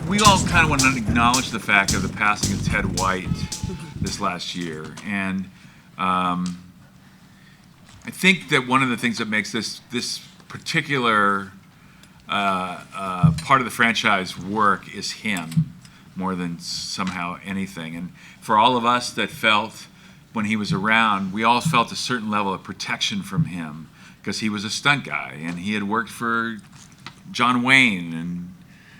We all kind of want to acknowledge the fact of the passing of Ted White this last year, and I think that one of the things that makes this particular part of the franchise work is him more than somehow anything. And for all of us that felt when he was around, we all felt a certain level of protection from him because he was a stunt guy and he had worked for John Wayne and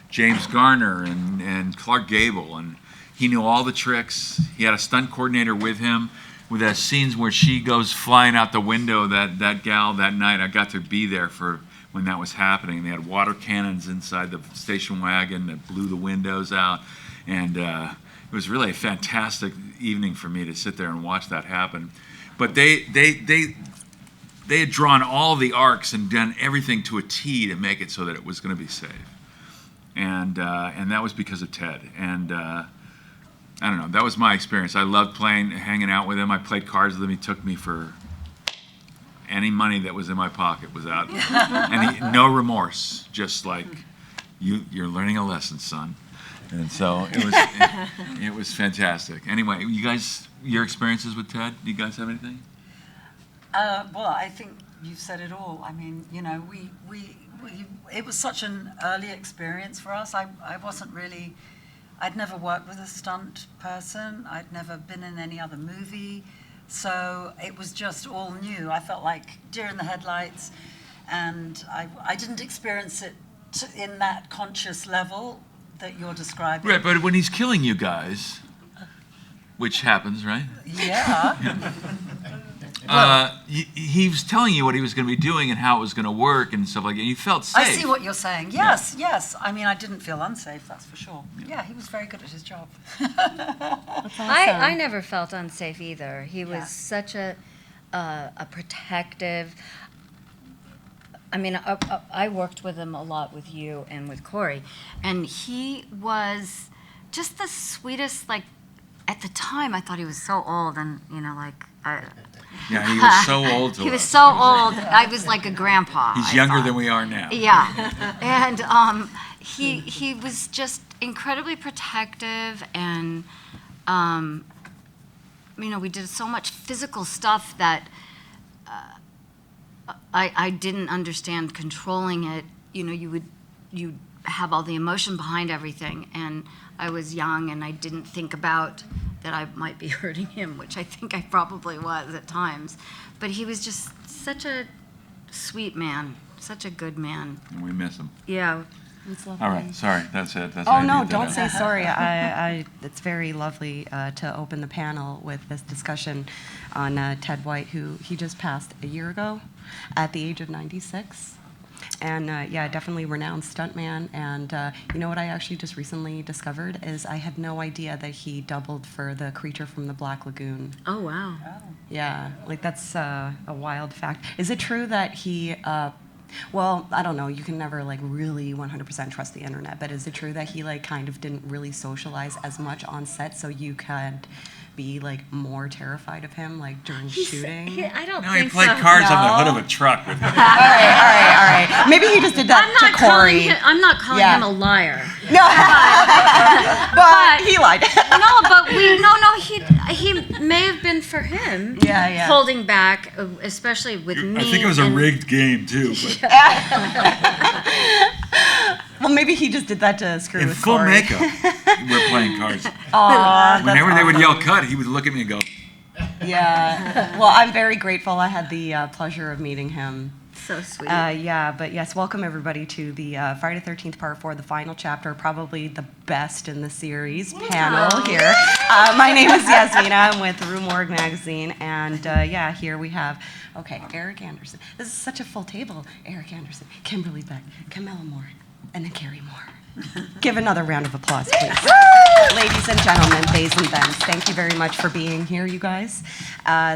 James Garner and Clark Gable, and he knew all the tricks. He had a stunt coordinator with him with that scenes where she goes flying out the window, that gal that night. I got to be there for when that was happening. They had water cannons inside the station wagon that blew the windows out, and it was really a fantastic evening for me to sit there and watch that happen. But they had drawn all the arcs and done everything to a T to make it so that it was going to be safe. And that was because of Ted. And I don't know, that was my experience. I loved hanging out with him. I played cards with him. He took me for any money that was in my pocket was out. And no remorse, just like, you're learning a lesson, son. And so it was fantastic. Anyway, you guys, your experiences with Ted, do you guys have anything? Well, I think you've said it all. I mean, you know, it was such an early experience for us. I'd never worked with a stunt person. I'd never been in any other movie. So it was just all new. I felt like deer in the headlights, and I didn't experience it in that conscious level that you're describing. Right, but when he's killing you guys, which happens, right? Yeah. He was telling you what he was going to be doing and how it was going to work and stuff like that. You felt safe. I see what you're saying. Yes, yes. I mean, I didn't feel unsafe, that's for sure. Yeah, he was very good at his job. That's awesome. I never felt unsafe either. He was such a protective. I mean, I worked with him a lot with you and with Corey, and he was just the sweetest. Like, at the time, I thought he was so old, and you know, like. Yeah, he was so old to us. He was so old. I was like a grandpa. He's younger than we are now. Yeah, and he was just incredibly protective, and you know, we did so much physical stuff that I didn't understand controlling it. You know, you have all the emotion behind everything, and I was young, and I didn't think about that I might be hurting him, which I think I probably was at times. But he was just such a sweet man, such a good man. And we miss him. Yeah. All right, sorry, that's it. Oh, no, don't say sorry. It's very lovely to open the panel with this discussion on Ted White, who he just passed a year ago at the age of 96. And yeah, definitely renowned stuntman. And you know what I actually just recently discovered is I had no idea that he doubled for the creature from the Black Lagoon. Oh, wow. Yeah, like that's a wild fact. Is it true that he, well, I don't know, you can never like really 100% trust the internet, but is it true that he like kind of didn't really socialize as much on set so you could be like more terrified of him like during shooting? I don't No, think he played so. cards on the No? hood of a truck with him. All right. Maybe he just did that to Corey. I'm not calling him a liar. No, but he lied. No, but he may have been for him. Yeah. Holding back, especially with me. I think it was a rigged game too. But Well, maybe he just did that to screw in with full Corey. makeup, we're playing cards. Whenever they would yell "cut," he would look at me and go. Yeah. Well, I'm very grateful. I had the pleasure of meeting him. So sweet. Yeah, but yes, welcome everybody to the Friday the 13th Part 4, the final chapter, probably the best in the series panel here. My name is Yasmina. I'm with Morgue magazine, and yeah, here we have, Erich Anderson. This is such a full table. Erich Anderson, Kimberly Beck, Camilla More, and then Carey More. Give another round of applause, please. Ladies and gentlemen, bays and bends, thank you very much for being here, you guys.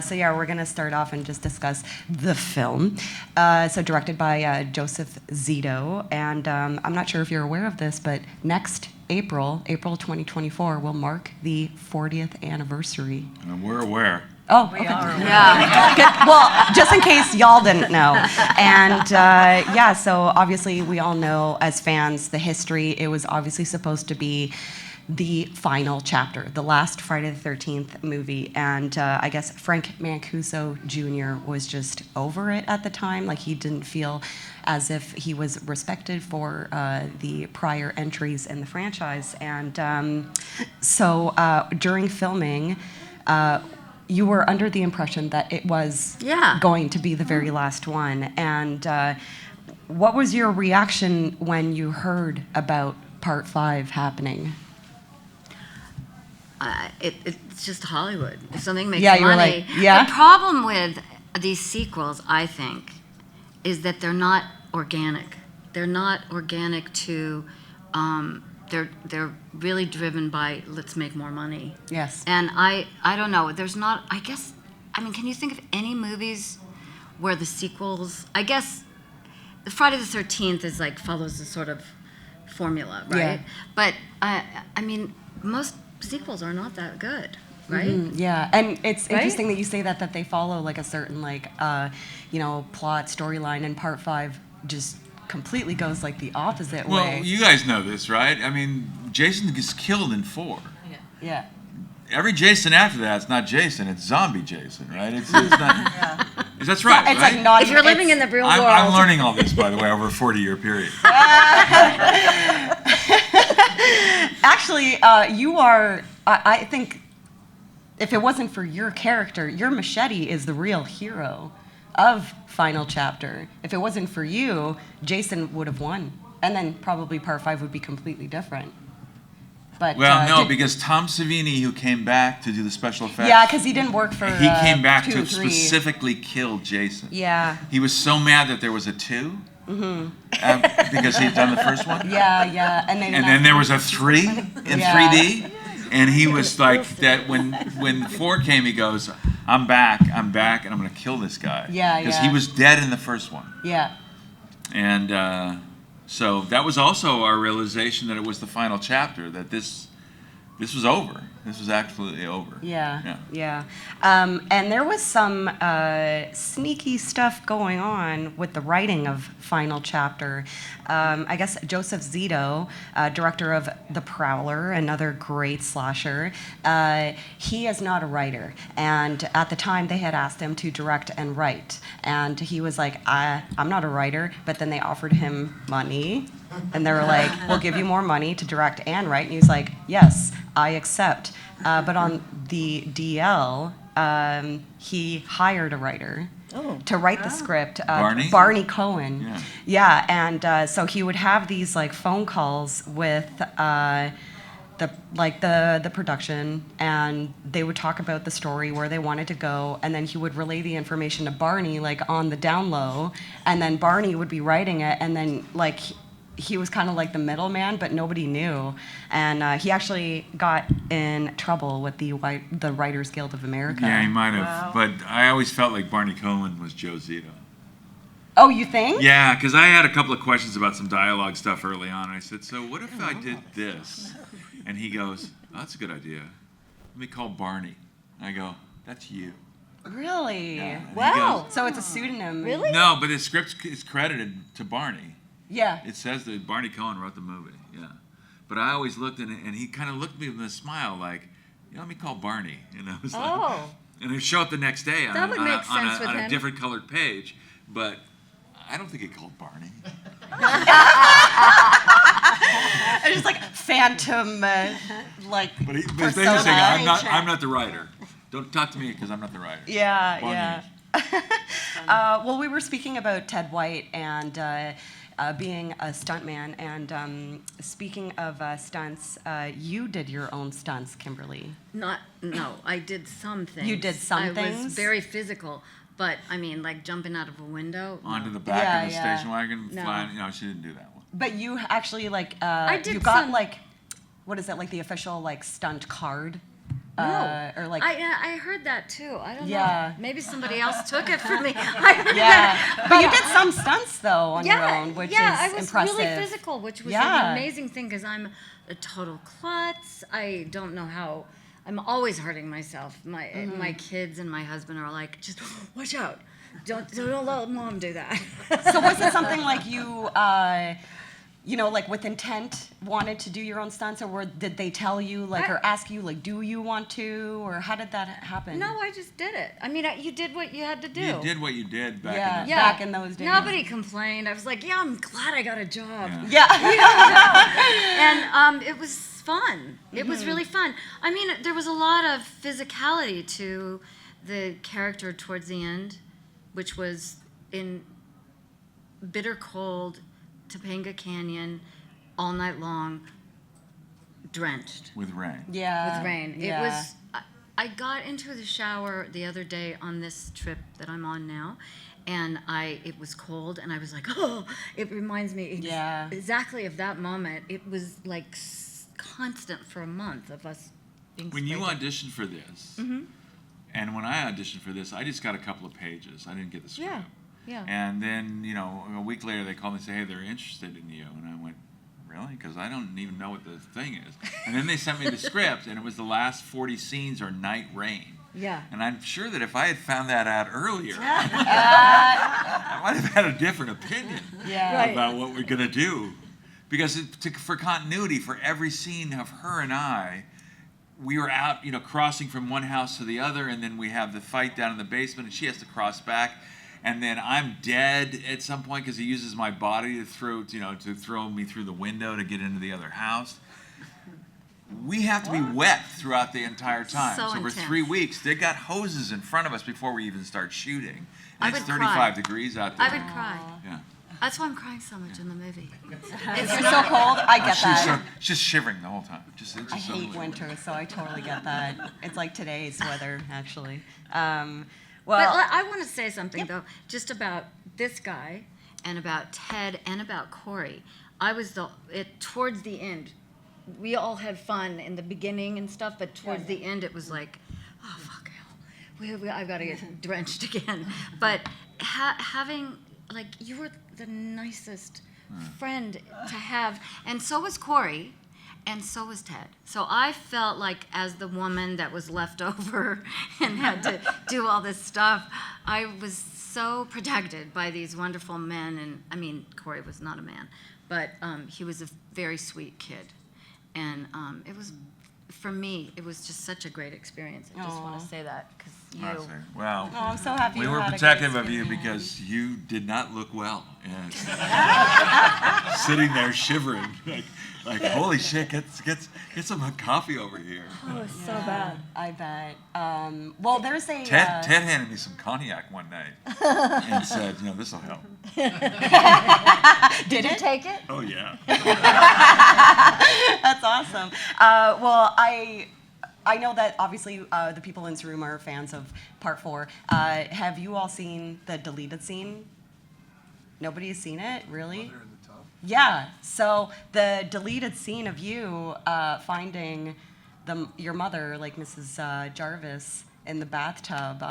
So yeah, we're going to start off and just discuss the film. So directed by Joseph Zito, and I'm not sure if you're aware of this, but next April 2024, will mark the 40th anniversary. We're aware. Oh, We okay. are. Yeah. Good. Well, just in case y'all didn't know. And yeah, so obviously we all know as fans the history. It was obviously supposed to be the final chapter, the last Friday the 13th movie. And I guess Frank Mancuso Jr. was just over it at the time. Like, he didn't feel as if he was respected for the prior entries in the franchise. And so during filming, you were under the impression that it was going to be the very last one. And what was your reaction when you heard about Part 5 happening? It's just Hollywood. If something makes Yeah, you were money. like, yeah? The problem with these sequels, I think, is that they're not organic. They're not organic to, they're really driven by let's make more money. Yes. And I don't know, there's not, I guess, I mean, can you think of any movies where the sequels, I guess, the Friday the 13th is like, follows the sort of formula, right? Yeah. But, I mean, most sequels are not that good, right? Yeah, and it's Right? interesting that you say that they follow like a certain plot storyline, and Part 5 just completely goes like the opposite Well, way. you guys know this, right? I mean, Jason gets killed in 4. Yeah. Every Jason after that, it's not Jason, it's zombie Jason, right? It's not. That's right, It's right? like not. If you're living in the real world, I'm learning all this, by the way, over a 40-year period. Actually, you are. I think if it wasn't for your character, your machete is the real hero of Final Chapter. If it wasn't for you, Jason would have won, and then probably Part 5 would be completely different. But Well, no, because Tom Savini, who came back to do the special effects, yeah, because he didn't work for. he came back 2 to and 3. specifically kill Jason. Yeah. He was so mad that there was a 2, because he'd done the first one. Yeah, and And then there was a 3 in Yeah. 3D, and he was like that when 4 came, he goes, I'm back, and I'm going to kill this guy. Yeah, Because yeah. he was dead in the first one. Yeah. And so that was also our realization that it was the final chapter, that this was over. This was absolutely over. Yeah. And there was some sneaky stuff going on with the writing of Final Chapter. I guess Joseph Zito, director of The Prowler, another great slasher, he is not a writer. And at the time, they had asked him to direct and write. And he was like, I'm not a writer. But then they offered him money. And they were like, we'll give you more money to direct and write. And he was like, yes, I accept. But on the DL, he hired a writer to write the script. Barney Cohen. Yeah, and so he would have these like phone calls with the production, and they would talk about the story, where they wanted to go, and then he would relay the information to Barney like on the down low, and then Barney would be writing it, and then like he was kind of like the middleman, but nobody knew. And he actually got in trouble with the Writers Guild of America. Yeah, he might have. Wow. But I always felt like Barney Cohen was Joe Zito. Oh, you think? Yeah, because I had a couple of questions about some dialogue stuff early on. And I said, so what if I did this? And he goes, oh, that's a good idea. Let me call Barney. I go, that's you. Really? Yeah. And he Wow. goes, So it's a pseudonym. Really? no, but the script is credited to Barney. Yeah. It says that Barney Cohen wrote the movie, yeah. But I always looked at it, and he kind of looked at me with a smile, like, let me call Barney. And I was like, Oh. and it showed up the next day on, That would make sense with on a him. different colored page, but I don't think he called Barney. It's just like phantom, like But he's persona. basically saying, I'm not the writer. Don't talk to me because I'm not the writer. Yeah, Barney yeah. is. Well, we were speaking about Ted White and being a stuntman. And speaking of stunts, you did your own stunts, Kimberly. No, I did some things. You did some I things? was very physical, but I mean, like jumping out of a window. Onto the back Yeah, of the yeah. station wagon, No. flying. No, she didn't do that one. But you actually like did you got some- like, what is it, like the official like stunt card? No. Or like I heard that too. I don't Yeah. know. Maybe somebody else took it from me. I heard yeah. that. But you did some stunts though on your Yeah, own, which yeah, is I was impressive. really physical, which was Yeah. an amazing thing because I'm a total klutz. I don't know how. I'm always hurting myself. My kids and my husband are like, just watch out. Don't let mom do that. So was it something like you, like with intent wanted to do your own stunts, or did they tell you, or ask you, do you want to, or how did that happen? No, I just did it. I mean, you did what you had to do. You did what you did back in the back in those days. Nobody complained. I was like, yeah, I'm glad I got a job. Yeah. And it was fun. It was really fun. I mean, there was a lot of physicality to the character towards the end, which was in bitter cold Topanga Canyon all night long, drenched. with rain. Yeah. With rain. Yeah. It was. I got into the shower the other day on this trip that I'm on now, and it was cold, and I was like, oh, it reminds me exactly of that moment. It was like constant for a month of us being When you sprayed. auditioned for this, and when I auditioned for this, I just got a couple of pages. I didn't get the script. Yeah. And then, a week later they called me and said, hey, they're interested in you. And I went, really? Because I don't even know what the thing is. And then they sent me the script, and it was the last 40 scenes are night rain. Yeah. And I'm sure that if I had found that out earlier, I might have had a different opinion about what we're going to do. Because for continuity, for every scene of her and I, we were out, crossing from one house to the other, and then we have the fight down in the basement, and she has to cross back. And then I'm dead at some point because he uses my body to throw me through the window to get into the other house. We have to be wet throughout the entire time. So For intense. 3 weeks, they got hoses in front of us before we even start shooting. I And it's would 35 cry. degrees out there. I would cry. Yeah. That's why I'm crying so much in the movie. It's so cold. I get that. She's just shivering the whole time. I hate winter, so I totally get that. It's like today's weather, actually. But I want to say something, though, just about this guy and about Ted and about Corey. I was towards the end. We all had fun in the beginning and stuff, but towards the end it was like, oh, fuck hell. I've got to get drenched again. But having, you were the nicest friend to have, and so was Corey. And so was Ted. So I felt like, as the woman that was left over and had to do all this stuff, I was so protected by these wonderful men. And I mean, Corey was not a man, but he was a very sweet kid. And it was, for me, it was just such a great experience. I just want to say that because you. Well, I'm so happy we you were had a protective great of you experience. because you did not look well. And sitting there shivering, like holy shit, get some coffee over here. Oh, it's so bad. I bet. Well, there's a... Ted handed me some cognac one night and said, this will help. Did you take it? Oh, yeah. That's awesome. Well, I know that obviously the people in this room are fans of Part 4. Have you all seen the deleted scene? Nobody has seen it? Really? Yeah. So the deleted scene of you finding your mother, like Mrs. Jarvis, in the bathtub.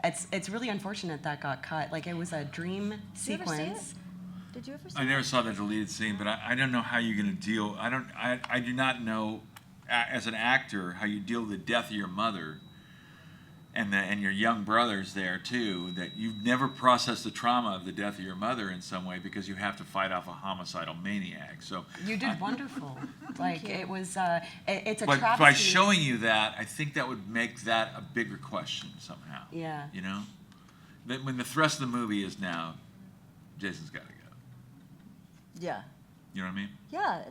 It's really unfortunate that got cut. Like, it was a dream sequence. Did you ever see it? Did you ever see I never saw the deleted scene, but I don't know how you're going to deal. I do not know, as an actor, how you deal with the death of your mother and your young brothers there too, that you've never processed the trauma of the death of your mother in some way because you have to fight off a homicidal maniac. So you did wonderful. Like, it was, it's a but travesty. by showing you that, I think that would make that a bigger question somehow. Yeah. That when the thrust of the movie is now, Jason's got to go. Yeah. You know what I mean? Yeah,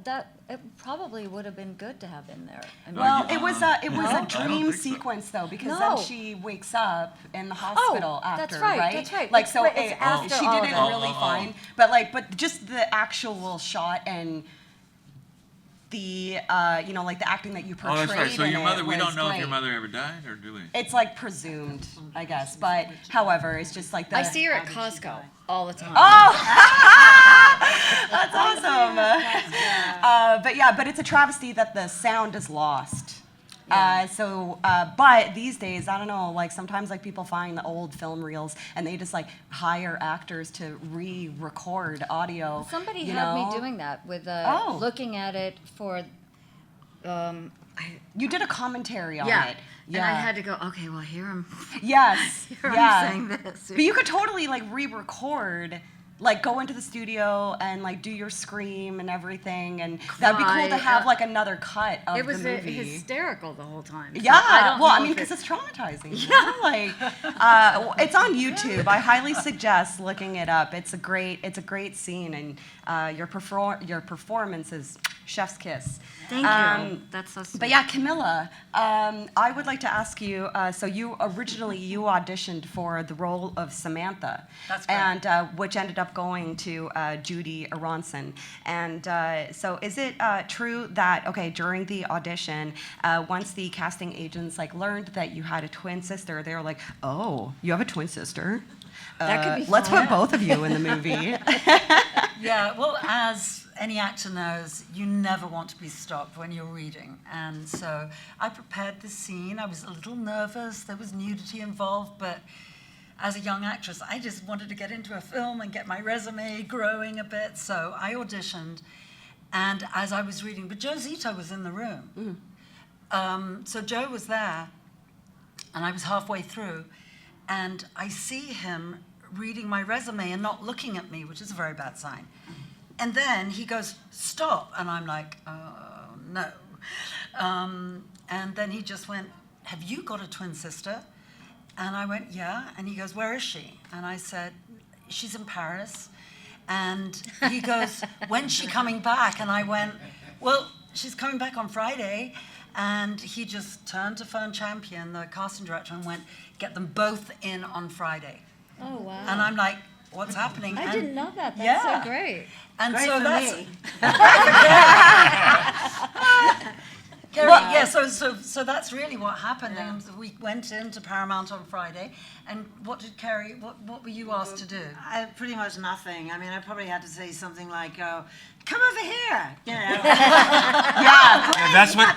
it probably would have been good to have in there. I mean, Well, it was a I don't dream think so. sequence though, because No. then she wakes up in the hospital after, that's right, that's right. Like, It's so right, it's after she all did it of that. really fine, but just the actual shot and the like the acting that you portrayed. Oh, that's right. So in your it mother, we was don't know if your great. mother ever died, or do we? It's like presumed, I guess, but however, it's just like the. I see her at Costco all the time. Oh, that's awesome. But it's a travesty that the sound is lost. But these days, I don't know, like sometimes like people find the old film reels and they just like hire actors to re-record audio. Somebody you had know? me doing that with Oh. looking at it for, I You did a commentary on Yeah. it. And I had to go, okay, well, here I'm Yes. here yeah. I'm saying this. But you could totally like re-record, like go into the studio and like do your scream and everything, and that'd be cool to have like another cut of It was the movie. hysterical the whole time. So Yeah, well, I know mean, if because it's traumatizing. Yeah, like it's on YouTube. I highly suggest looking it up. It's a great scene, and your performance is chef's kiss. Thank you. That's so sweet. But yeah, Camilla, I would like to ask you. So you auditioned for the role of Samantha, That's correct. and which ended up going to Judy Aronson. And so, is it true that during the audition, once the casting agents like learned that you had a twin sister, they were like, "Oh, you have a twin sister? That could be let's fun." put both of you in the movie." Yeah, well, as any actor knows, you never want to be stopped when you're reading. And so I prepared this scene. I was a little nervous. There was nudity involved, but as a young actress, I just wanted to get into a film and get my resume growing a bit. So I auditioned, and as I was reading, but Joe Zito was in the room. So Joe was there, and I was halfway through, and I see him reading my resume and not looking at me, which is a very bad sign. And then he goes, "Stop," and I'm like, "Oh, no." And then he just went, "Have you got a twin sister?" And I went, "Yeah." And he goes, "Where is she?" And I said, "She's in Paris." And he goes, "When's she coming back?" And I went, "Well, she's coming back on Friday." And he just turned to Fern Champion, the casting director, and went, "Get them both in on Friday." Oh, wow. And I'm like, "What's happening?" I And- didn't know that. That's Yeah. so great. And Great so for that's me. Carey, so that's really what happened. And we went into Paramount on Friday, and what did Carey? What were you asked to do? Pretty much nothing. I mean, I probably had to say something like, "Come over here," you know. Yeah. Yeah, that's what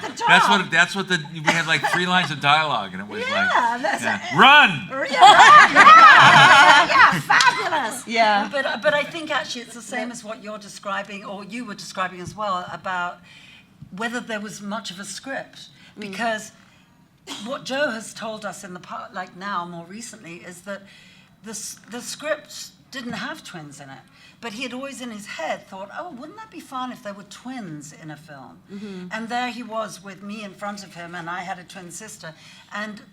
we had like 3 lines of dialogue, and it was that's run. Yeah, fabulous. Yeah. But I think actually it's the same as what you're describing, or you were describing as well, about whether there was much of a script, because what Joe has told us in the part, like now more recently, is that the script didn't have twins in it, but he had always in his head thought, "Oh, wouldn't that be fun if there were twins in a film?" And there he was with me in front of him, and I had a twin sister, and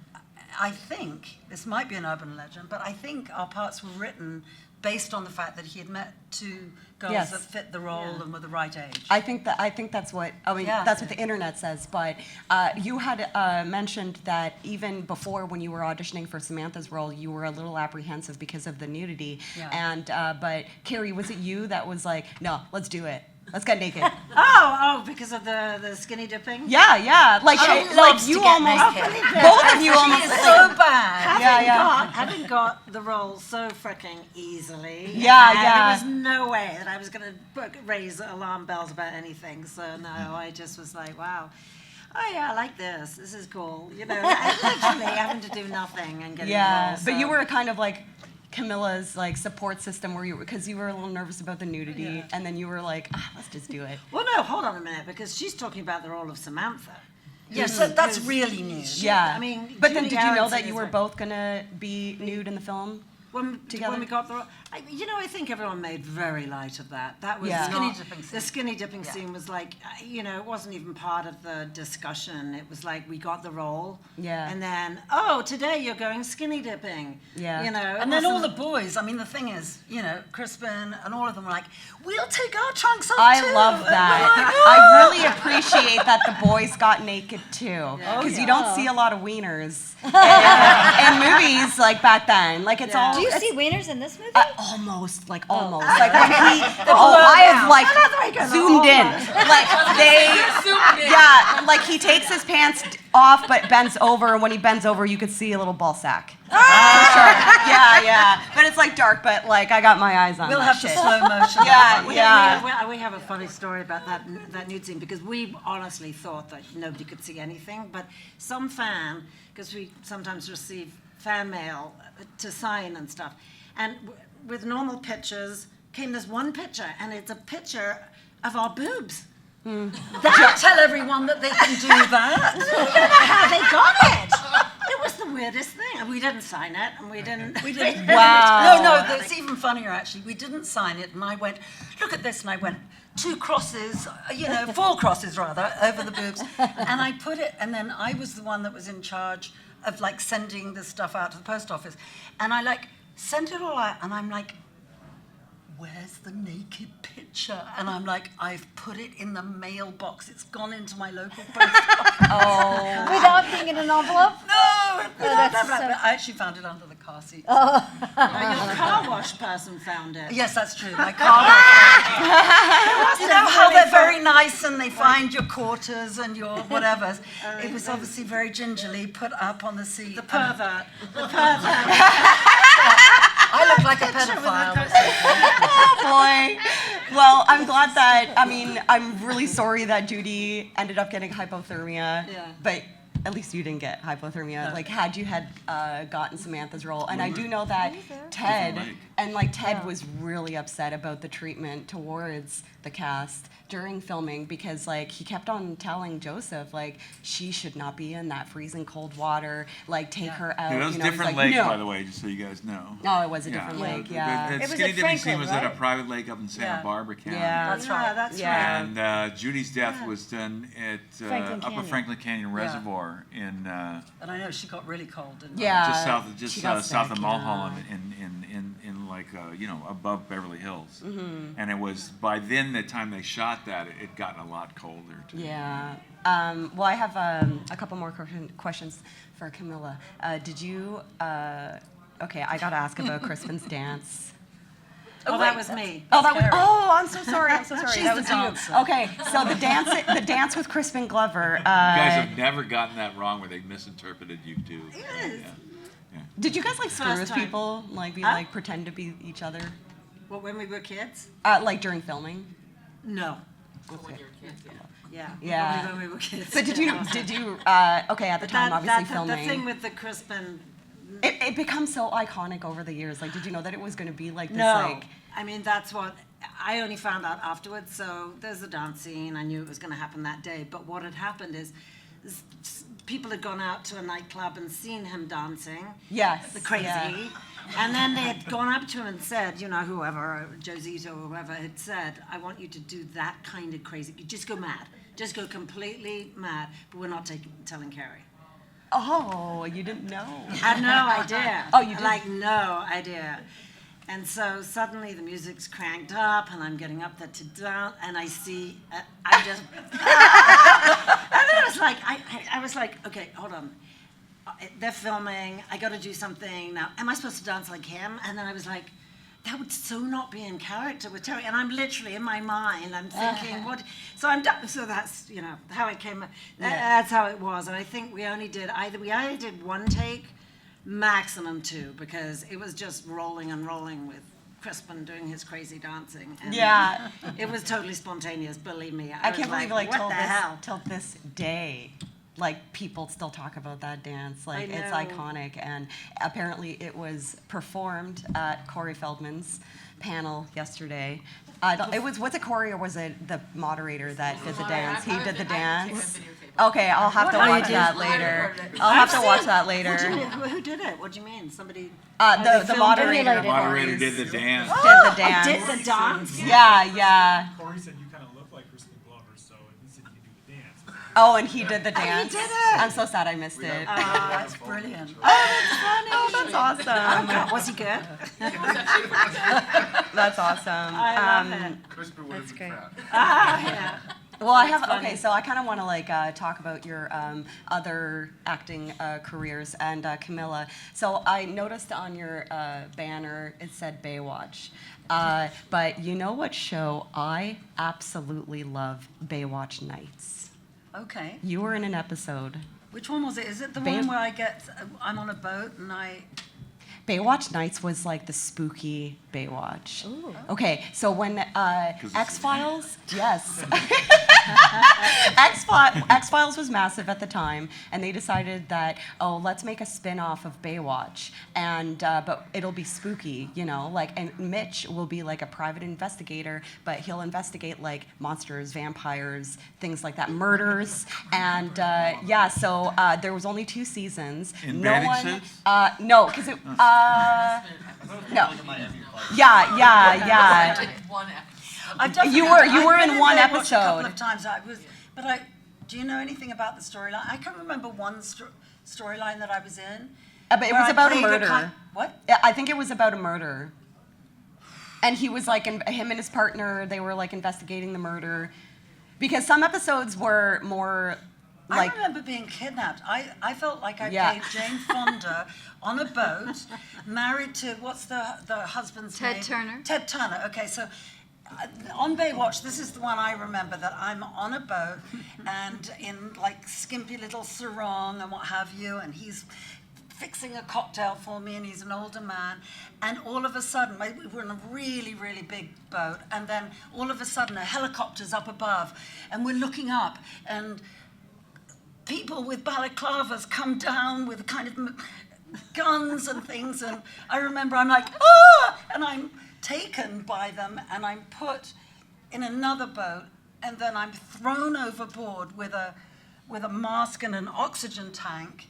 I think this might be an urban legend, but I think our parts were written based on the fact that he had met 2 girls Yes. that fit the role and were the right age. I think that's what Yeah. that's what the internet says. But you had mentioned that even before, when you were auditioning for Samantha's role, you were a little apprehensive because of the nudity. Yeah. And but Carey, was it you that was like, "No, let's do it. Let's get naked." Oh, because of the skinny dipping? Yeah. Like She like loves you to get almost naked. both of you She almost. is so bad. Having got the role so freaking easily. Yeah, and yeah. There was no way that I was going to raise alarm bells about anything. So no, I just was like, wow. Oh yeah, I like this. This is cool. You know, literally having to do nothing and getting Yeah, the but role. you So- were kind of like Camilla's like support system, where you because you were a little nervous about the nudity, and then you were like, "Let's just do it." Well, no, hold on a minute, because she's talking about the role of Samantha. Yes, that's really new. Yeah. I mean, but then Judy did you know Garrison that you is were like- both gonna be nude in the film? Together? When we got the role, I think everyone made very light of that. That was Yeah. not, Skinny dipping scene. the skinny dipping scene was like, it wasn't even part of the discussion. It was like we got the role, Yeah. and then today you're going skinny dipping, Yeah. you know, And then all the boys, I mean, the thing is, Crispin and all of them were like, "We'll take our trunks off too." I love And we're that. like, I really appreciate that the boys got naked too, because you don't see a lot of wieners in movies like back then. Like it's all. Do you it's- see wieners in this movie? Almost, like almost. Like when he, I have like zoomed in. Like yeah, like he takes his pants off but bends over, and when he bends over, you could see a little ball sack. For sure. Yeah. But it's like dark, but like I got my eyes on We'll that have to shit. slow motion. Yeah. We have a funny story about that nude scene, because we honestly thought that nobody could see anything, but some fan, because we sometimes receive fan mail to sign and stuff, and with normal pictures came this one picture, and it's a picture of our boobs. Don't tell everyone that they can do that. I don't know how they got it. It was the weirdest thing. And we didn't sign it, and we didn't. Wow. No, it's even funnier actually. We didn't sign it, and I went, look at this, and I went, 2 crosses, 4 crosses rather, over the boobs. And I put it, and then I was the one that was in charge of like sending the stuff out to the post office. And I like sent it all out, and I'm like, where's the naked picture? And I'm like, I've put it in the mailbox. It's gone into my local post office. Oh. Without being in an envelope? No, that's but so- I actually found it under the car seat. Your car wash person found it. Yes, that's true. My car. You know how they're very nice and they find your quarters and your whatevers. It was obviously very gingerly put up on the seat. The pervert. I look like a pedophile. Oh boy. Well, I'm glad that, I'm really sorry that Judy ended up getting hypothermia. Yeah. But at least you didn't get hypothermia. No. Like, had you gotten Samantha's role. And I do know that Ted, Ted was really upset about the treatment towards the cast during filming because, like, he kept on telling Joseph, like, she should not be in that freezing cold water. Like, take her out. Yeah, that was he's different like, lake, no. by the way, just so you guys know. Oh, it was a different lake, yeah. The It was skinny at dipping scene Franklin, was at a right? private lake up in Santa Yeah. Barbara County. Yeah. That's right. That's Yeah. right. And Judy's death was done at Franklin up at Canyon. Franklin Canyon Reservoir in And I know she got really cold, didn't Yeah. just she got south sick, of Mulholland yeah. in like above Beverly Hills. And it was by then the time they shot that it had gotten a lot colder too. Yeah. Well, I have a couple more questions for Camilla. Did you? Okay, I gotta ask about Crispin's dance. Oh, that was me. Oh, that was. Carey. Oh, I'm so sorry. I'm so sorry. She's that the was dancer. you. Okay, so the dance with Crispin Glover. You guys have never gotten that wrong where they misinterpreted you too. So, Yes. yeah. Did you guys like screw First with time. people? Like be Huh? like pretend to be each other? Well, when we were kids? Like during filming? No. Okay. Yeah. Yeah. Only when we were kids. So did you? Okay, at the time, obviously filming. The thing with the Crispin. It becomes so iconic over the years. Like, did you know that it was going to be like this? No. Like, I mean, that's what I only found out afterwards. So there's a dance scene. I knew it was going to happen that day. But what had happened is people had gone out to a nightclub and seen him dancing. yes. The crazy. Yeah. And then they had gone up to him and said, whoever, Joseph Zito or whoever had said, I want you to do that kind of crazy. You just go mad. Just go completely mad. But we're not telling Carey. Oh, you didn't know. I had no idea. Oh, you didn't? Like, no idea. And so suddenly the music's cranked up, and I'm getting up there to dance, and I see, I just, and then I was like, okay, hold on. They're filming. I got to do something now. Am I supposed to dance like him? And then I was like, that would so not be in character with Terri. And I'm literally in my mind. I'm thinking, what? So I'm done. So that's how it came. That's how it was. And I think we either did one take, maximum 2, because it was just rolling and rolling with Crispin doing his crazy dancing. And Yeah. it was totally spontaneous. Believe me. I was can't believe like what the hell? till this day, like people still talk about that dance. Like it's know. iconic, and apparently it was performed at Corey Feldman's panel yesterday. It was it Corey or was it the moderator that did the dance? He did the dance. Okay, I'll have to What? watch I that did- later. I'll have to watch that later. Who did it? What do you mean? Somebody The filmed moderator. it? The moderator did the dance. Did the dance. did the dance? Yeah. Corey said you kind of look like Crispin Glover, so he said you could do the dance. Oh, and he did the dance. did it. I'm so sad I missed it. That's brilliant. Oh, that's awesome. God, was he good? That's awesome. I love it. Crispin would have been great. fat. Yeah. Well, I have so I kind of want to talk about your other acting careers and Camilla. So I noticed on your banner it said Baywatch, but you know what show I absolutely love? Baywatch Nights. Okay. You were in an episode. Which one was it? Is it the Bay- one where I'm on a boat and Baywatch Nights was like the spooky Baywatch. Okay, so when X-Files, yes. X-Files was massive at the time, and they decided that, let's make a spin-off of Baywatch, and but it'll be spooky, and Mitch will be like a private investigator, but he'll investigate like monsters, vampires, things like that, murders, and so there was only 2 seasons. In bathing suits? No, because it, no. Yeah. I've definitely- You were I've been in one Baywatch episode. A couple of times. Do you know anything about the storyline? I can't remember one storyline that I was in. But it where was I about a played murder. What? Yeah, I think it was about a murder. And he was like, him and his partner, they were like investigating the murder. Because some episodes were more like. I remember being kidnapped. I felt like I Yeah. played Jane Fonda on a boat, married to, what's the husband's name? Ted Turner. Ted Turner. Okay, so on Baywatch, this is the one I remember, that I'm on a boat and in like skimpy little sarong and what have you, and he's fixing a cocktail for me, and he's an older man, and all of a sudden, we were in a really, really big boat, and then all of a sudden a helicopter's up above, and we're looking up, and people with balaclavas come down with kind of guns and things, and I remember I'm like, and I'm taken by them, and I'm put in another boat, and then I'm thrown overboard with a mask and an oxygen tank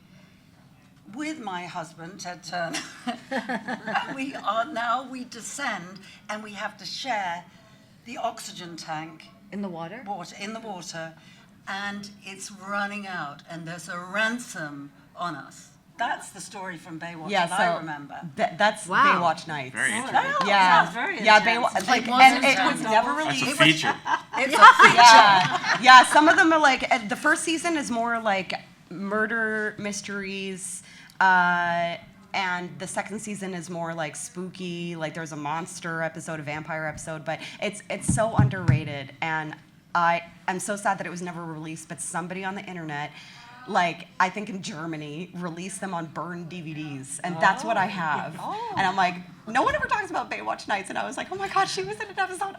with my husband, Ted Turner. We descend, and we have to share the oxygen tank In the water? in the water, and it's running out, and there's a ransom on us. That's the story from Baywatch that I remember. That's Wow. Baywatch Nights. Very interesting. Yeah, Sounds very yeah, intense. Baywatch, like, It was and it intense. was never That's released. a feature. It's a feature. Yeah, some of them are like, the first season is more like murder mysteries, and the second season is more like spooky, like there's a monster episode, a vampire episode, but it's so underrated, and I am so sad that it was never released, but somebody on the internet, like I think in Germany, released them on burned DVDs, and that's what I have. And I'm like, no one ever talks about Baywatch Nights, and I was like, oh my God, she was in an episode.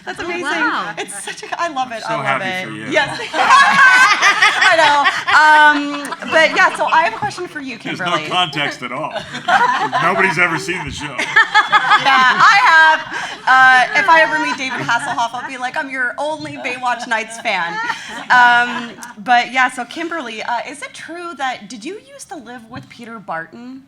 That's amazing. wow. It's such a, I love it. So I love happy it. for you. Yes. I know. But yeah, so I have a question for you, There's Kimberly. no context at all. Nobody's ever seen the show. Yeah, I have. If I ever meet David Hasselhoff, I'll be like, I'm your only Baywatch Nights fan. But yeah, so Kimberly, is it true that, did you used to live with Peter Barton?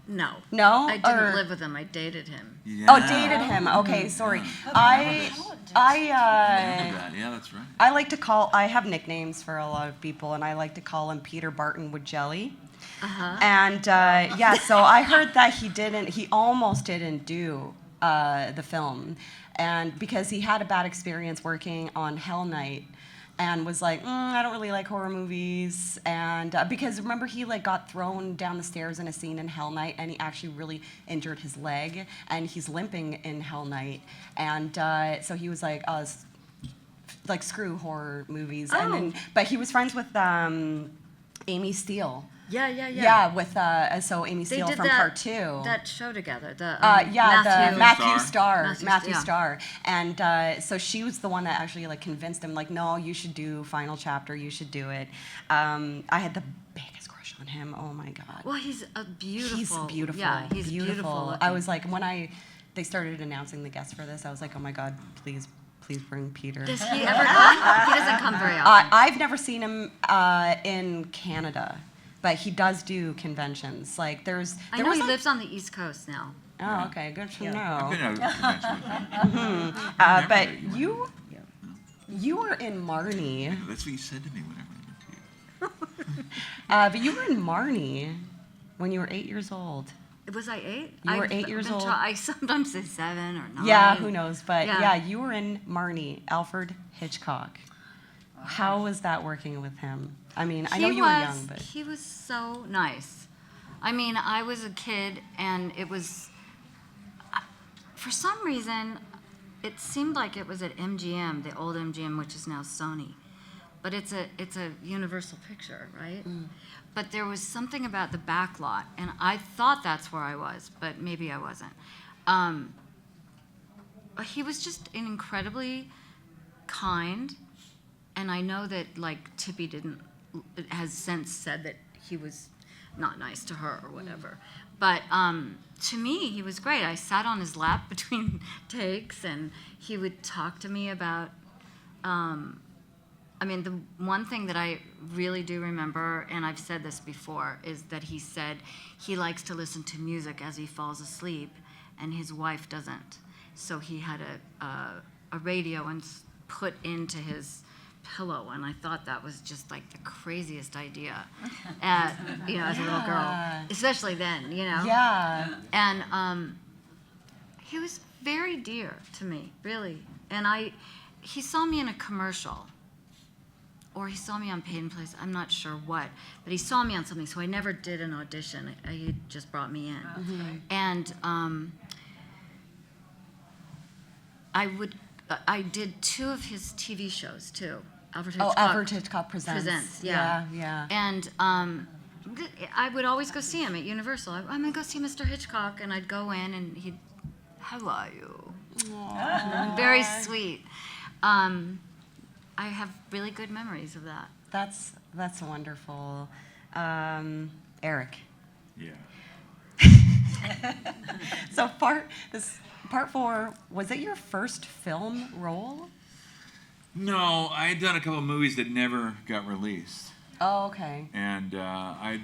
No. No? I didn't Or- live with him. I dated him. Oh, dated him. Okay, sorry. I Yeah, that's right. I like to call, I have nicknames for a lot of people, and I like to call him Peter Barton with jelly. And yeah, so I heard that he almost didn't do the film, and because he had a bad experience working on Hell Night, and was like, I don't really like horror movies, and because remember he like got thrown down the stairs in a scene in Hell Night, and he actually really injured his leg, and he's limping in Hell Night, and so he was like, like screw horror movies, and then but he was friends with Amy Steele. Yeah. Yeah, with so Amy They Steele did from Part 2. that show together. The The Matthew Starr. Starr, and so she was the one that actually like convinced him, like, no, you should do final chapter, you should do it. I had the biggest crush on him. Oh my God. Well, he's a beautiful. He's beautiful. Yeah, he's beautiful. I was like, when they started announcing the guests for this, I was like, oh my God, please bring Peter. Does he ever come? He doesn't come very often. I've never seen him in Canada, but he does do conventions. Like I know he lives on the East Coast now. Oh, okay, good to know. I've been at a convention with him. But you were in Marnie. That's what you said to me whenever I went to you. But you were in Marnie when you were 8 years old. Was I 8? You were 8 years old. I sometimes say 7 or 9. Yeah, who knows? But Yeah. yeah, you were in Marnie, Alfred Hitchcock. How was that working with him? I mean, I know you were young, but He was so nice. I mean, I was a kid, and it was, for some reason, it seemed like it was at MGM, the old MGM, which is now Sony. But it's a Universal picture, right? But there was something about the back lot, and I thought that's where I was, but maybe I wasn't. He was just an incredibly kind and I know that like Tippy has since said that he was not nice to her or whatever. But to me, he was great. I sat on his lap between takes, and he would talk to me about. I mean, the one thing that I really do remember, and I've said this before, is that he said he likes to listen to music as he falls asleep, and his wife doesn't. So he had a radio and put into his pillow, and I thought that was just like the craziest idea, as a little girl, especially then, Yeah. And he was very dear to me, really. And he saw me in a commercial, or he saw me on Paid in Place, I'm not sure what, but he saw me on something, so I never did an audition. He just brought me in. Mm-hmm. And I did 2 of his TV shows, too. Alfred Hitchcock Presents. Yeah. And I would always go see him at Universal. I'm going to go see Mr. Hitchcock, and I'd go in, and he'd, how are you? Very sweet. I have really good memories of that. That's wonderful. Erich. Yeah. So part 4, was it your first film role? No, I had done a couple of movies that never got released. Oh, okay. And I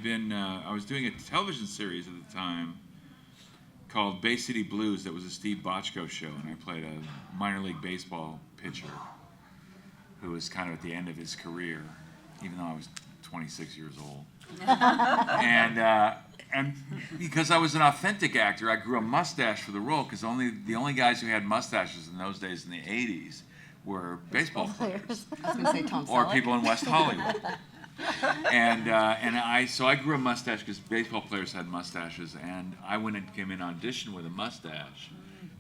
was doing a television series at the time called Bay City Blues that was a Steve Bochco show, and I played a minor league baseball pitcher who was kind of at the end of his career, even though I was 26 years old. And because I was an authentic actor, I grew a mustache for the role, because the only guys who had mustaches in those days in the 80s were baseball players. I was going to say Tom Or Selleck. people in West Hollywood. So I grew a mustache because baseball players had mustaches, and I went and came in audition with a mustache,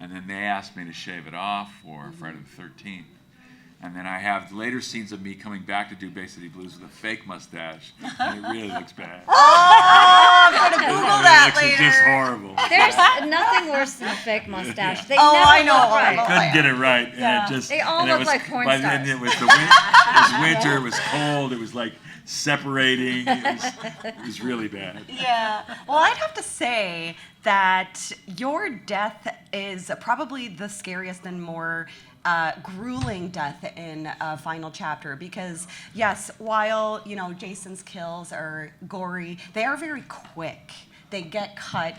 and then they asked me to shave it off for Friday the 13th. And then I have later scenes of me coming back to do Bay City Blues with a fake mustache, and it really looks bad. I'm going to Google that It's later. just horrible. There's nothing worse than a fake mustache. They Oh, never I know. look right. Couldn't get it right, and Yeah. it just. They all and it look was, like porn by then stars. it was it was winter. It was cold. It was like separating. It was really bad. Yeah. Well, I'd have to say that your death is probably the scariest and more grueling death in Final Chapter, because yes, while Jason's kills are gory, they are very quick. They get cut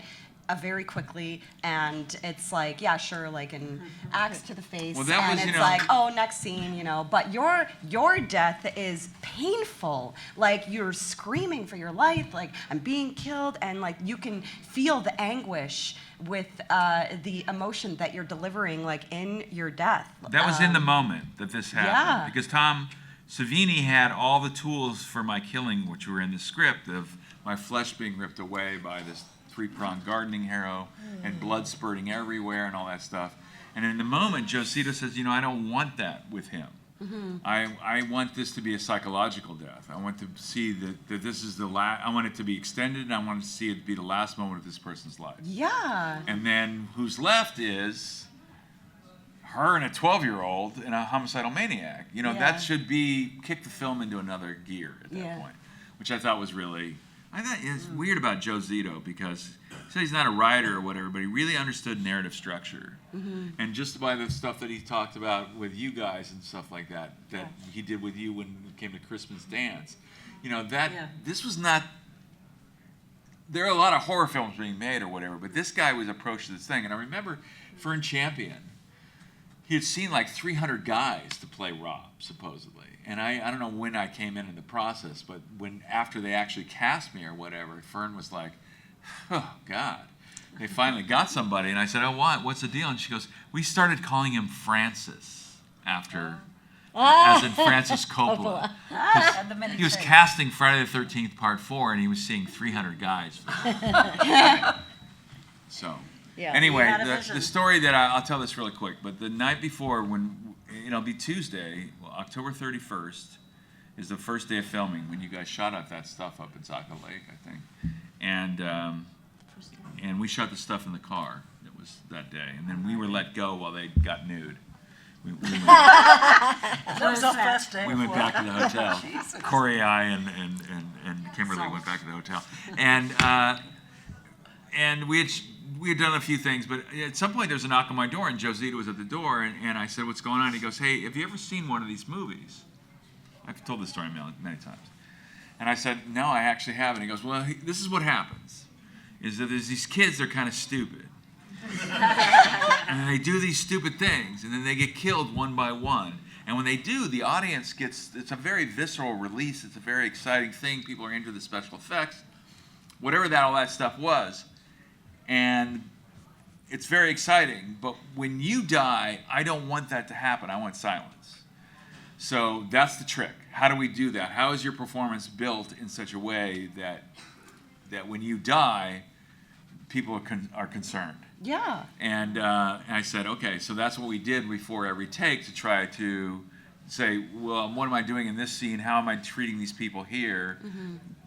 very quickly, and it's like, yeah, sure, like an axe to the face, Well, that and was, it's like, oh, next scene, But your death is painful. Like, you're screaming for your life, like, I'm being killed, and like you can feel the anguish with the emotion that you're delivering, like in your death. That was in the moment that this happened. Yeah. Because Tom Savini had all the tools for my killing, which were in the script, of my flesh being ripped away by this 3-pronged gardening harrow and blood spurting everywhere and all that stuff. And in the moment, Joseph Zito says, I don't want that with him. Mm-hmm. I want this to be a psychological death. I want to see that this is the last. I want it to be extended, and I want to see it be the last moment of this person's life. Yeah. And then who's left is her and a 12-year-old and a homicidal maniac. That should kick the film into another gear at that point, which I thought was really. I thought it's weird about Joe Zito, because he said he's not a writer or whatever, but he really understood narrative structure. Mm-hmm. And just by the stuff that he talked about with you guys and stuff like that he did with you when it came to Crispin's Dance, this was not. There are a lot of horror films being made or whatever, but this guy was approaching this thing. And I remember Fern Champion, he had seen like 300 guys to play Rob, supposedly. And I don't know when I came in the process, but after they actually cast me or whatever, Fern was like, oh, God. They finally got somebody. And I said, oh, what? What's the deal? And she goes, we started calling him Francis after, as in Francis Coppola. He was casting Friday the 13th Part 4, and he was seeing 300 guys. So, anyway, the story that I'll tell this really quick, but the night before, when it'll be Tuesday, October 31st is the first day of filming when you guys shot out that stuff up in Saco Lake, I think. And we shot the stuff in the car. It was that day. And then we were let go while they got nude. we went That was our first day. we went back to the hotel. Jesus. Corey, I, and Kimberly went back to the hotel, and we had done a few things, but at some point there was a knock on my door, and Joe Zito was at the door, and I said, "What's going on?" He goes, "Hey, have you ever seen one of these movies?" I've told this story many times, and I said, "No, I actually haven't." He goes, "Well, this is what happens: is that there's these kids, they're kind of stupid." And they do these stupid things, and then they get killed one by one. And when they do, the audience it's a very visceral release. It's a very exciting thing. People are into the special effects, whatever all that stuff was. And it's very exciting. But when you die, I don't want that to happen. I want silence. So that's the trick. How do we do that? How is your performance built in such a way that when you die, people are concerned? Yeah. And I said, okay, so that's what we did before every take to try to say, well, what am I doing in this scene? How am I treating these people here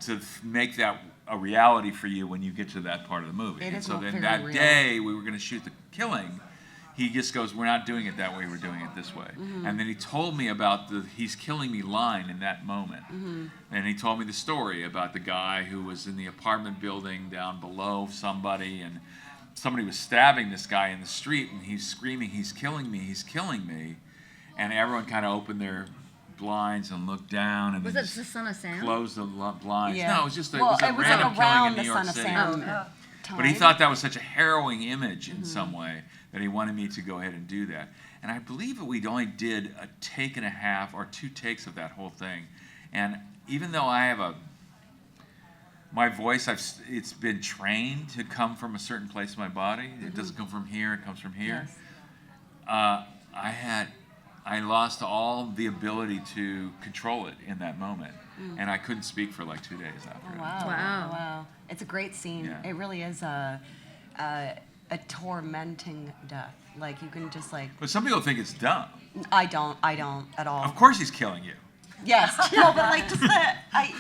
to make that a reality for you when you get to that part of the movie? And so then that day we were going to shoot the killing. He just goes, we're not doing it that way, we're doing it this way. And then he told me about the he's killing me line in that moment. And he told me the story about the guy who was in the apartment building down below somebody, and somebody was stabbing this guy in the street, and he's screaming, he's killing me, he's killing me. And everyone kind of opened their blinds and looked down, and Was then it the Son of Sam? closed the blinds. Yeah. No, it was just It was a was random like killing around in New the York Son of City. Sam Oh. But he thought that was such a harrowing image in some way that he wanted me to go ahead and do that. And I believe that we only did a take and a half or 2 takes of that whole thing. And even though I have my voice, it's been trained to come from a certain place in my body. It doesn't come from here, it comes from here. Yes. I lost all the ability to control it in that moment. And I couldn't speak for like 2 days after. Oh, wow. Wow. Wow. It's a great scene. Yeah. It really is a tormenting death. Like, you can just like, But some people think it's dumb. I don't at all. Of course he's killing you. Yes. No, but like just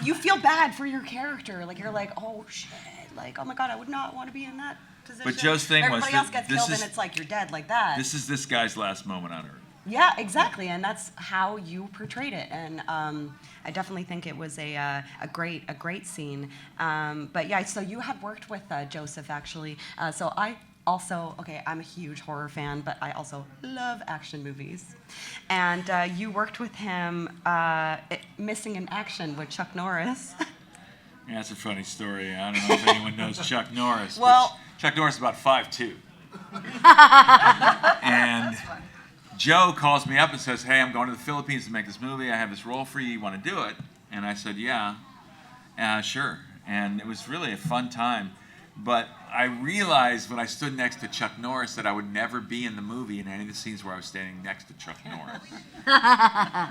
you feel bad for your character. Like, you're like, oh shit. Like, oh my God, I would not want to be in that position. But Joe's thing was Everybody that else gets this killed is- and it's like you're dead like that. This is this guy's last moment on Earth. Yeah, exactly, and that's how you portrayed it, and I definitely think it was a great scene. But yeah, so you had worked with Joseph actually. So I also, I'm a huge horror fan, but I also love action movies, and you worked with him Missing in Action with Chuck Norris. Yeah, that's a funny story. I don't know if anyone knows Chuck Norris. Well- but Chuck Norris is about 5'2". And Joe calls me up and says, hey, I'm going to the Philippines to make this movie. I have this role for you. You want to do it? And I said, yeah, sure. And it was really a fun time. But I realized when I stood next to Chuck Norris that I would never be in the movie in any of the scenes where I was standing next to Chuck Norris.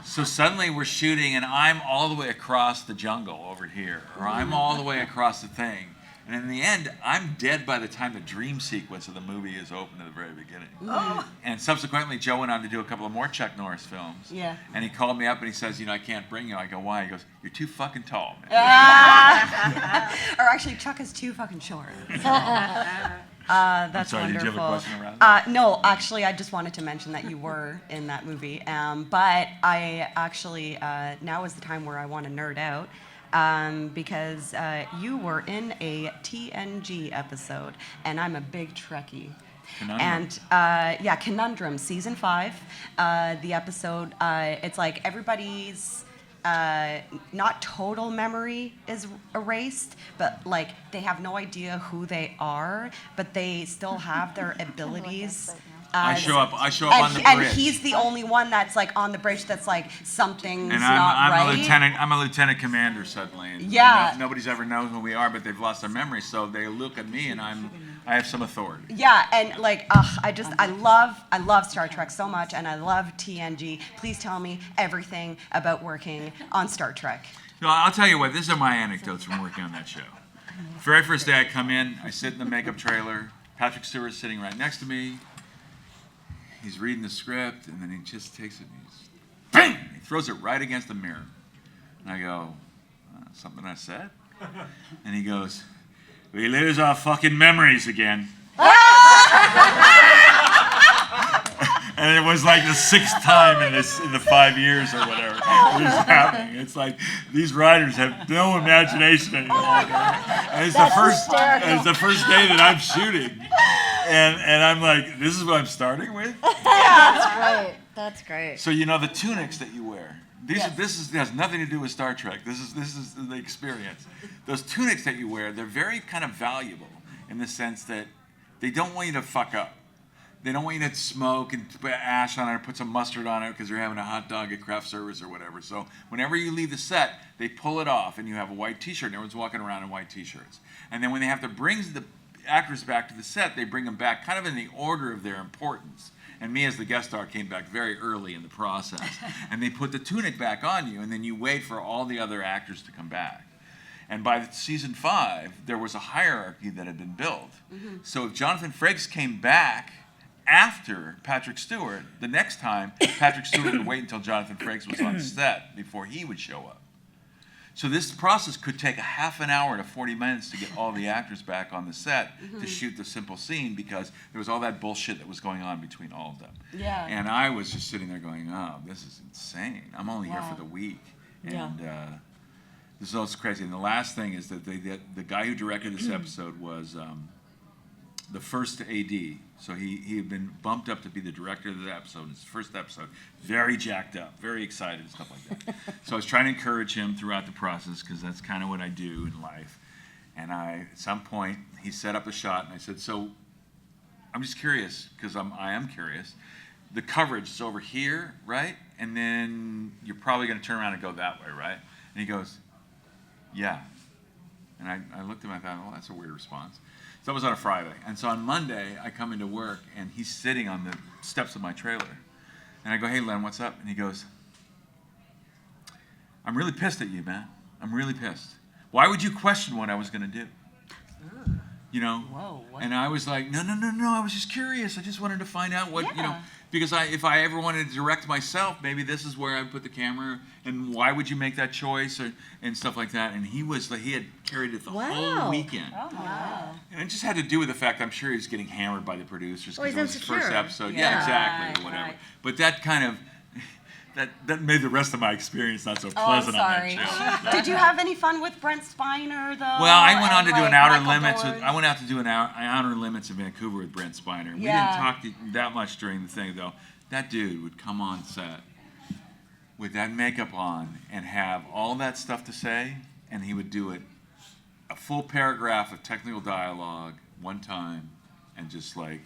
So suddenly we're shooting, and I'm all the way across the jungle over here, or I'm all the way across the thing. And in the end, I'm dead by the time the dream sequence of the movie is open at the very beginning. And subsequently, Joe went on to do a couple of more Chuck Norris films. Yeah. And he called me up and he says, I can't bring you. I go, why? He goes, you're too fucking tall, man. Or actually, Chuck is too fucking short. That's sorry, wonderful. did you have a question around that? No, actually, I just wanted to mention that you were in that movie. But I actually, now is the time where I want to nerd out. Because you were in a TNG episode, and I'm a big Trekkie. Conundrum. And Conundrum, season 5, the episode, it's like everybody's not total memory is erased, but like they have no idea who they are, but they still have their abilities. I show up on the bridge. And he's the only one that's like on the bridge that's like something's And not right. I'm a lieutenant commander suddenly. And Yeah. nobody's ever known who we are, but they've lost their memory, so they look at me and I have some authority. Yeah, and like, I love Star Trek so much, and I love TNG. Please tell me everything about working on Star Trek. No, I'll tell you what, these are my anecdotes from working on that show. Very first day I come in, I sit in the makeup trailer, Patrick Stewart's sitting right next to me. He's reading the script, and then he just takes it and he throws it right against the mirror. And I go, something I said? And he goes, we lose our fucking memories again. And And it was like the 6th time in the 5 years or whatever it was happening. It's like these writers have no imagination anymore. And it's the first day that I'm shooting, and I'm like, this is what I'm starting with. That's great. So the tunics that you wear. This has nothing to do with Star Trek. This is the experience. Those tunics that you wear, they're very kind of valuable in the sense that they don't want you to fuck up. They don't want you to smoke and put ash on it or put some mustard on it because you're having a hot dog at craft service or whatever. So whenever you leave the set, they pull it off and you have a white t-shirt and everyone's walking around in white t-shirts. And then when they have to bring the actors back to the set, they bring them back kind of in the order of their importance. And me as the guest star came back very early in the process. And they put the tunic back on you and then you wait for all the other actors to come back. And by season 5, there was a hierarchy that had been built. Mm-hmm. So if Jonathan Frakes came back after Patrick Stewart, the next time, Patrick Stewart would wait until Jonathan Frakes was on set before he would show up. So this process could take a half an hour to 40 minutes to get all the actors back on the set to shoot the simple scene because there was all that bullshit that was going on between all of them. Yeah. And I was just sitting there going, oh, this is insane. I'm only here for the week. And this is also crazy. And the last thing is that the guy who directed this episode was the first AD. So he had been bumped up to be the director of the episode. It's his first episode. Very jacked up, very excited and stuff like that. So I was trying to encourage him throughout the process because that's kind of what I do in life. And at some point, he set up a shot and I said, so I'm just curious because I am curious. The coverage is over here, right? And then you're probably going to turn around and go that way, right? And he goes, yeah. And I looked at him and I thought, well, that's a weird response. So that was on a Friday. And so on Monday, I come into work, and he's sitting on the steps of my trailer. And I go, hey, Len, what's up? And he goes, I'm really pissed at you, man. I'm really pissed. Why would you question what I was going to do? Whoa, what? And I was like, no, I was just curious. I just wanted to find out what, because if I ever wanted to direct myself, maybe this is where I'd put the camera, and why would you make that choice, and stuff like that. And he had carried it the whole weekend. Oh, wow. And it just had to do with the fact I'm sure he was getting hammered by the producers because it was his insecure. first episode. Yeah, exactly, or whatever. Right. But that kind of, that made the rest of my experience not so pleasant on that show. Did you have any fun with Brent Spiner though? Well, I went on to do an Outer Michael Limits. Dorn? I went out to do an Outer Limits in Vancouver with Brent Spiner. We didn't talk that much during the thing, though. That dude would come on set with that makeup on and have all that stuff to say, and he would do it a full paragraph of technical dialogue one time, and just like,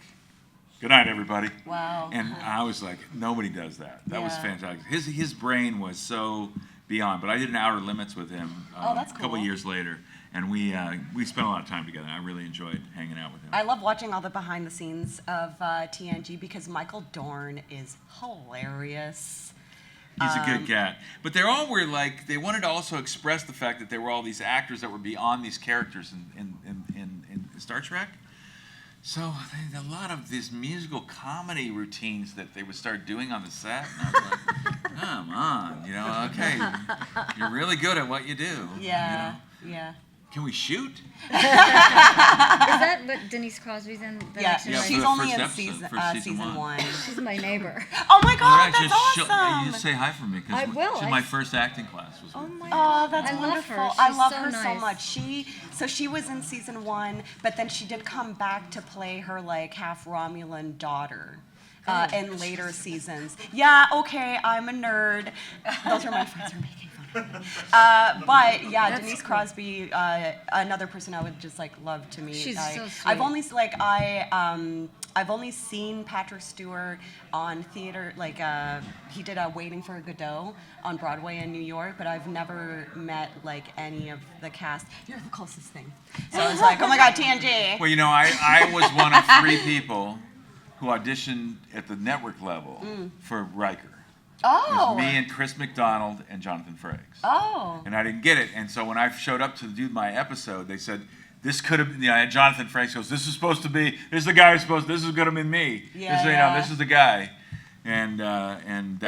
good night, everybody. Wow. And I was like, nobody does that. That was Yeah. fantastic. His brain was so beyond. But I did an Outer Limits with him that's a couple cool. years later, and we spent a lot of time together. I really enjoyed hanging out with him. I love watching all the behind the scenes of TNG because Michael Dorn is hilarious. He's a good cat. But they all were like, they wanted to also express the fact that there were all these actors that were beyond these characters in Star Trek. So a lot of these musical comedy routines that they would start doing on the set. And I was like, come on, okay, you're really good at what you do. Yeah. Can we shoot? Is that what Denise Crosby's in? The Yeah, next Yeah, she's for the only first in episode, for season season one. one. She's my neighbor. Oh my God, Alright, that's awesome! You just say hi for me I because will. she's my first acting class. Was Oh with my her. Oh, that's I love wonderful. her. I She's love so her so nice. much. She was in season one, but then she did come back to play her like half Romulan daughter. In later seasons. Yeah, okay, I'm a nerd. Those are my friends who are making fun of me. But yeah, That's Denise cool. Crosby, another person I would just like love to meet. She's so sweet. I've only seen Patrick Stewart on theater, he did Waiting for Godot on Broadway in New York, but I've never met like any of the cast. You're the closest thing. So I was like, oh my God, TNG. Well, I was one of 3 people who auditioned at the network level for Riker. It Oh. was me and Chris McDonald and Jonathan Frakes. Oh. And I didn't get it. And so when I showed up to do my episode, they said, this could have been, Jonathan Frakes goes, this is supposed to be, this is the guy who's supposed to, this is going to have been me. Yeah. This is the guy. And that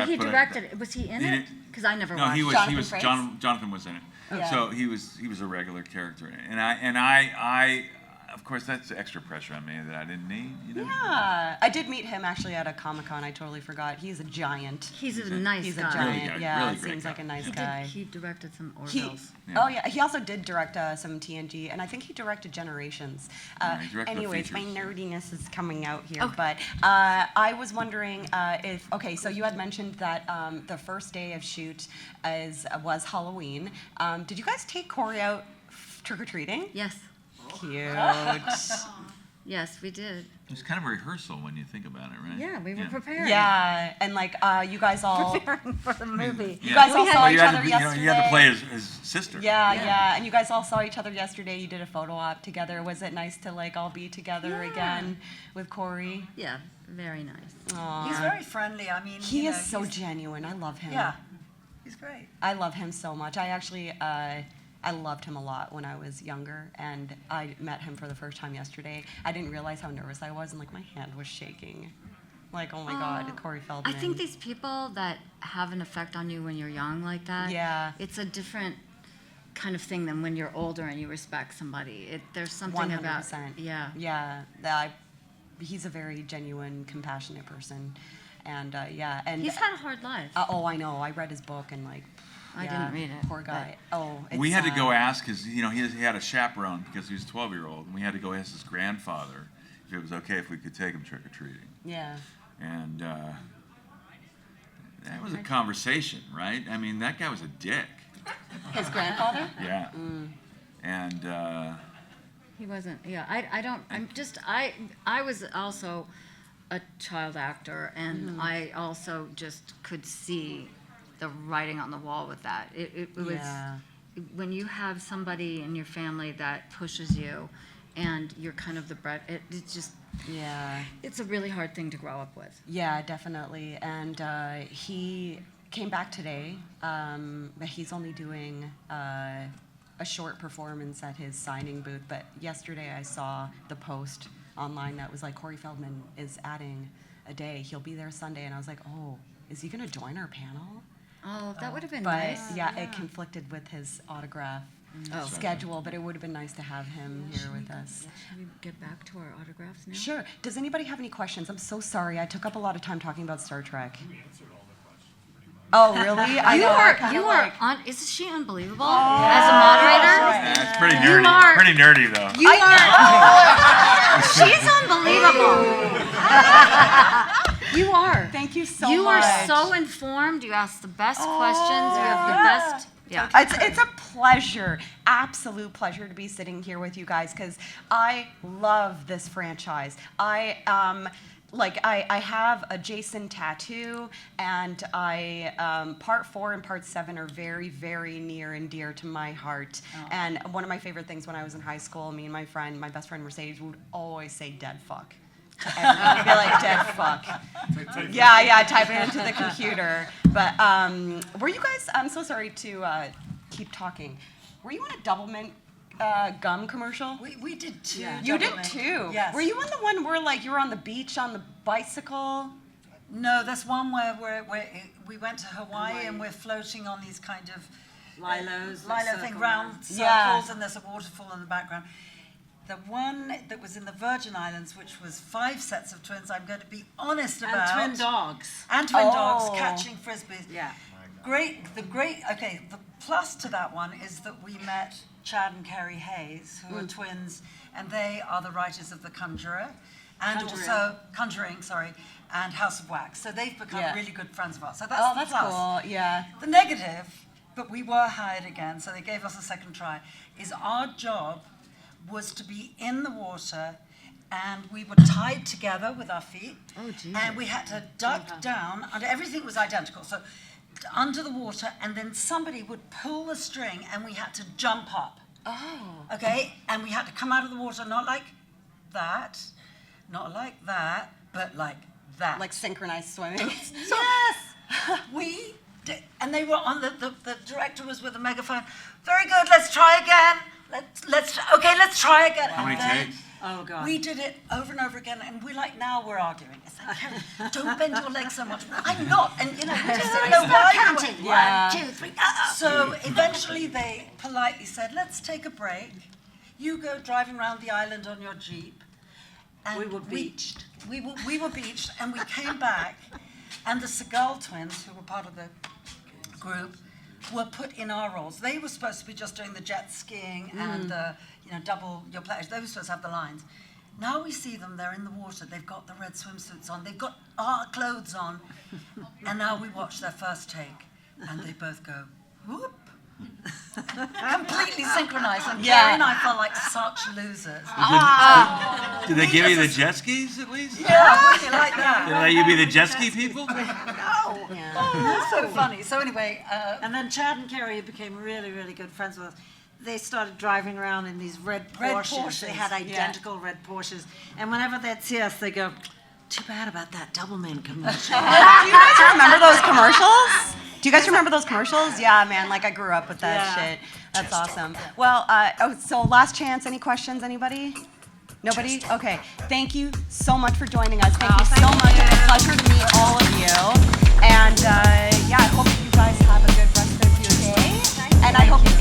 He put it- directed it. Was he in He it? did- Because I never No, watched. he was. Jonathan He was. Frakes? Jonathan was in it. Yeah. So he was a regular character in it. And I of course, that's extra pressure on me that I didn't need. Yeah, I did meet him actually at a Comic-Con. I totally forgot. He's a giant. He's a nice He's a guy. giant. Really Yeah, really great seems like guy. a nice He guy. he directed some He- Orville's. Oh yeah, he also did direct some TNG, and I think he directed Generations. Yeah, he directed the Anyways, my features. nerdiness is coming out here, Okay. but I was wondering so you had mentioned that the first day of shoot was Halloween. Did you guys take Corey out trick or treating? Yes, Cute. yes, we did. It was kind of a rehearsal when you think about it, right? Yeah, we were preparing. Yeah, and like you guys all. Preparing for the movie. You guys all saw Well, each you had other to, yesterday. you had to play his sister. Yeah, and you guys all saw each other yesterday. You did a photo op together. Was it nice to like all be together Yeah. again with Corey? Yeah, very nice. Aw. He's very friendly. I mean, He you is know, so he's- genuine. I love him. Yeah, he's great. I love him so much. I actually, I loved him a lot when I was younger, and I met him for the first time yesterday. I didn't realize how nervous I was, and like my hand was shaking. Like, oh my God, Corey Feldman. I think these people that have an effect on you when you're young like that, Yeah. it's a different kind of thing than when you're older and you respect somebody. There's something 100%. about, yeah. Yeah, he's a very genuine, compassionate person, and yeah, and He's had a hard life. oh, I know. I read his book, and like, I yeah, didn't read it, Poor guy. Oh, it's, We had to go ask because he had a chaperone because he was a 12-year-old, and we had to go ask his grandfather if it was okay if we could take him trick or treating. Yeah. And that was a conversation, right? I mean, that guy was a dick. His grandfather. Yeah. And He wasn't, yeah, I was also a child actor, and I also just could see the writing on the wall with that. It was, Yeah. when you have somebody in your family that pushes you, and you're kind of the bread, it's just, Yeah. it's a really hard thing to grow up with. Yeah, definitely. And he came back today, but he's only doing a short performance at his signing booth. But yesterday I saw the post online that was like, Corey Feldman is adding a day. He'll be there Sunday. And I was like, oh, is he going to join our panel? Oh, that would have been But nice. yeah, it conflicted with his autograph Oh. schedule, but it would have been nice to have him here with us. Should we get back to our autographs now? Sure. Does anybody have any questions? I'm so sorry. I took up a lot of time talking about Star Trek. We answered all the questions pretty much. Oh, really? I know, I kinda like- Isn't she unbelievable as a moderator? it's pretty You nerdy. are- Pretty nerdy, though. You are, she's unbelievable. You are. Thank you so You much. are so informed. You ask the best questions. You have the best. Yeah. It's a pleasure, absolute pleasure to be sitting here with you guys because I love this franchise. I have a Jason tattoo, and part 4 and part 7 are very, very near and dear to my heart. And one of my favorite things when I was in high school, me and my best friend Mercedes would always say "dead fuck." To everyone. We'd be like "dead fuck." Yeah, type it into the computer. But were you guys? I'm so sorry to keep talking. Were you on a Doublemint gum commercial? We did too. You did Doublemint. too. Yes. Were you on the one where like you were on the beach on the bicycle? No, there's one where we went to Hawaii and we're floating on these kind of Lilos, lilo thing, round circles, Yeah. and there's a waterfall in the background. The one that was in the Virgin Islands, which was 5 sets of twins, I'm going to be honest and about. twin dogs. And twin Oh. dogs catching frisbees. Yeah. Okay, the plus to that one is that we met Chad and Carey Hayes, who are twins, and they are the writers of The Conjurer, and also Conjuring, and House of Wax. So they've become Yeah. really good friends of ours. So that's Oh, the that's plus. cool. Yeah. The negative, but we were hired again, so they gave us a second try, is our job was to be in the water, and we were tied together with our feet. Oh, Jesus. And we had to duck down, and everything was identical. So under the water, and then somebody would pull the string, and we had to jump up. Oh. Okay? And we had to come out of the water not like that, but like that. Like synchronized swimming. Yes! We did. And they were on the director was with a megaphone. Very good, let's try again. Let's try again. How many And then takes? Oh, God. We did it over and over again, and now we're arguing. It's like, Carey, don't bend your legs so much. I'm not, and we just don't know why. counting. Yeah. 1, 2, 3. So eventually they politely said, let's take a break. You go driving around the island on your Jeep. And We were beached. We were beached, and we came back, and the Seagal twins, who were part of the group, were put in our roles. They were supposed to be just doing the jet skiing and the, double your pledge. They were supposed to have the lines. Now we see them, they're in the water, they've got the red swimsuits on, they've got our clothes on, and now we watch their first take, and they both go, whoop. Completely synchronized, and Carey and I felt like such losers. Did they give you the jet skis at least? Yeah, really like that. Did they let you be the jet ski people? That's so funny. So anyway, And then Chad and Carey became really, really good friends with us. They started driving around in these red Porsches. They had identical red Porsches. And whenever they'd see us, they go, too bad about that Doublemint commercial. Do you guys remember those commercials? Do you guys remember those commercials? Yeah, man, like I grew up with that shit. That's awesome. Well, so last chance, any questions, anybody? Nobody? Okay. Thank you so much for joining us. Thank you so much. It's a pleasure to meet all of you. And I hope you guys have a good rest of your day. And I hope you